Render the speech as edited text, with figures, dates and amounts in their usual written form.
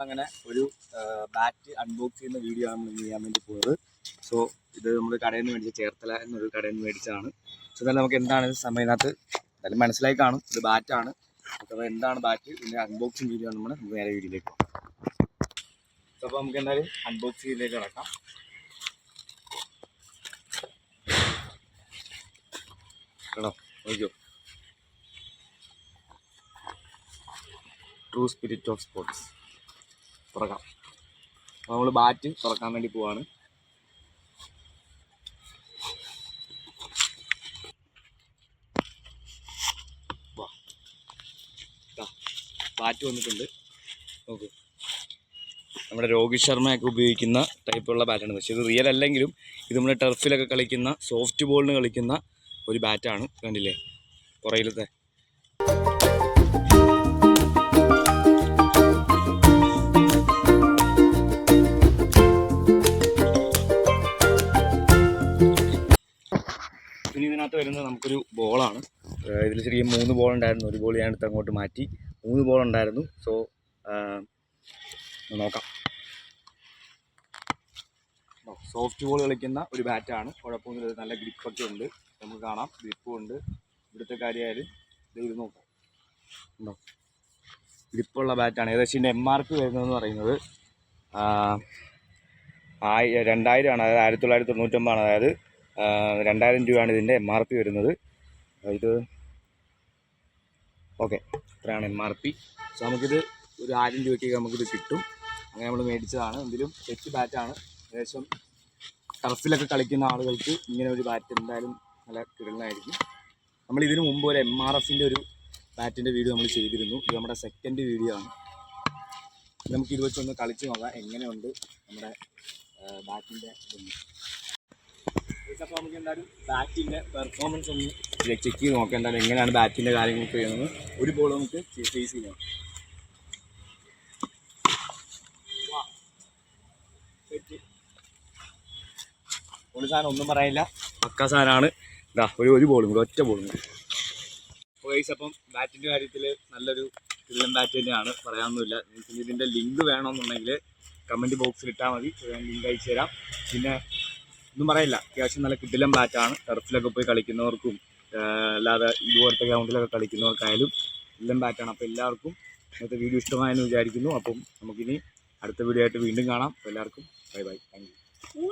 അങ്ങനെ ഒരു bat unbox ചെയ്യുന്ന വീഡിയോ ആണ് നമ്മൾ ചെയ്യാൻ വേണ്ടി പോകുന്നത്. സോ ഇത് നമ്മൾ കടയിൽ നിന്ന് മേടിച്ച ചേർത്തല എന്നൊരു കടയിൽ നിന്ന് മേടിച്ചതാണ്. സോ എന്നാലും നമുക്ക് എന്താണ് സമയത്തിനകത്ത് എന്തായാലും മനസ്സിലായി കാണും, ഇത് ബാറ്റാണ്. അപ്പോൾ എന്താണ് ബാറ്റ്, ഇതിൻ്റെ അൺബോക്സിങ് വീഡിയോ ആണ് നമുക്ക് നേരെ വീഡിയോയിലേക്ക് പോകാം. സോ അപ്പോൾ നമുക്ക് എന്തായാലും അൺബോക്സ് ചെയ്തിലേക്ക് കിടക്കാം. കേട്ടോ, നോക്കിയോ, ട്രൂ സ്പിരിറ്റ് ഓഫ് സ്പോർട്സ്. തുറക്കാം. അപ്പോൾ നമ്മൾ ബാറ്റ് തുറക്കാൻ വേണ്ടി പോവാണ്. ബാറ്റ് വന്നിട്ടുണ്ട്, നോക്കൂ. നമ്മുടെ രോഹിത് ശർമ്മയൊക്കെ ഉപയോഗിക്കുന്ന ടൈപ്പുള്ള ബാറ്റാണ്. പക്ഷേ ഇത് റിയൽ അല്ലെങ്കിലും ഇത് നമ്മുടെ ടർഫിലൊക്കെ കളിക്കുന്ന, സോഫ്റ്റ് ബോളിന് കളിക്കുന്ന ഒരു ബാറ്റാണ്. കണ്ടില്ലേ പുറയിലത്തെ. ഇനി ഇതിനകത്ത് വരുന്നത് നമുക്കൊരു ബോളാണ്. ഇതിൽ ചെറിയ 3 ബോൾ ഉണ്ടായിരുന്നു. ഒരു ബോൾ ഞാൻ എടുത്ത് അങ്ങോട്ട് മാറ്റി. 3 ബോൾ ഉണ്ടായിരുന്നു. സോ നോക്കാം. സോഫ്റ്റ് ബോൾ കളിക്കുന്ന ഒരു ബാറ്റാണ്. കുഴപ്പമൊന്നുമില്ല, നല്ല ഗ്രിപ്പൊക്കെ ഉണ്ട്. നമുക്ക് കാണാം, ഗ്രിപ്പും ഉണ്ട്. ഇവിടുത്തെ കാര്യമായാലും ഇത് നോക്കാം. ഉണ്ടോ, ഗ്രിപ്പുള്ള ബാറ്റാണ്. ഏകദേശം ഇതിൻ്റെ MRP വരുന്നതെന്ന് പറയുന്നത് 2000 ആണ്. അതായത് 1999 ആണ്. അതായത് 2000 രൂപയാണ് ഇതിൻ്റെ MRP വരുന്നത്. ഇത് ഓക്കെ, ഇത്രയാണ് MRP. സോ നമുക്കിത് ഒരു 1000 രൂപയ്ക്ക് നമുക്കിത് കിട്ടും. അങ്ങനെ നമ്മൾ മേടിച്ചതാണ്. എന്തെങ്കിലും സെറ്റ് ബാറ്റാണ്. ഏകദേശം ടർഫിലൊക്കെ കളിക്കുന്ന ആളുകൾക്ക് ഇങ്ങനെ ഒരു ബാറ്റ് എന്തായാലും നല്ല കിടലായിരിക്കും. നമ്മൾ ഇതിനു മുമ്പ് ഒരു MRFൻ്റെ ഒരു ബാറ്റിൻ്റെ വീഡിയോ നമ്മൾ ചെയ്തിരുന്നു. ഇത് നമ്മുടെ സെക്കൻഡ് വീഡിയോ ആണ്. നമുക്ക് ഇത് വെച്ചൊന്ന് കളിച്ച് നോക്കാം എങ്ങനെയുണ്ട് നമ്മുടെ ബാറ്റിൻ്റെ ഇതൊന്നും. അപ്പോൾ നമുക്ക് എന്തായാലും ബാറ്റിൻ്റെ പെർഫോമൻസ് ഒന്ന് ചെക്ക് ചെയ്ത് നോക്കാം. എന്തായാലും എങ്ങനെയാണ് ബാറ്റിൻ്റെ കാര്യങ്ങളൊക്കെ ചെയ്യുന്നത്. ഒരു ബോൾ നമുക്ക് ഫേസ് ചെയ്യാം. ഒരു സാധനം ഒന്നും പറയാനില്ല, പക്ക സാധനമാണ്. ഇതാ ഒരു ബോളും കൂടി, ഒറ്റ ബോളും കൂടി. അപ്പം ബാറ്റിൻ്റെ കാര്യത്തിൽ നല്ലൊരു കിടിലൻ ബാറ്റ് തന്നെയാണ്, പറയാനൊന്നുമില്ല. നിങ്ങൾക്ക് ഇതിൻ്റെ ലിങ്ക് വേണമെന്നുണ്ടെങ്കിൽ കമൻറ്റ് ബോക്സിൽ ഇട്ടാൽ മതി, ഞാൻ ലിങ്ക് അയച്ചു തരാം. പിന്നെ ഒന്നും പറയില്ല, അത്യാവശ്യം നല്ല കിടിലൻ ബാറ്റാണ്. ടർഫിലൊക്കെ പോയി കളിക്കുന്നവർക്കും അല്ലാതെ ഇതുപോലത്തെ ഗ്രൗണ്ടിലൊക്കെ കളിക്കുന്നവർക്കായാലും കിടിലൻ ബാറ്റാണ്. അപ്പോൾ എല്ലാവർക്കും ഇന്നത്തെ വീഡിയോ ഇഷ്ടമായെന്ന് വിചാരിക്കുന്നു. അപ്പം നമുക്കിനി അടുത്ത വീഡിയോ ആയിട്ട് വീണ്ടും കാണാം. അപ്പോൾ എല്ലാവർക്കും ബൈ ബൈ, താങ്ക് യു.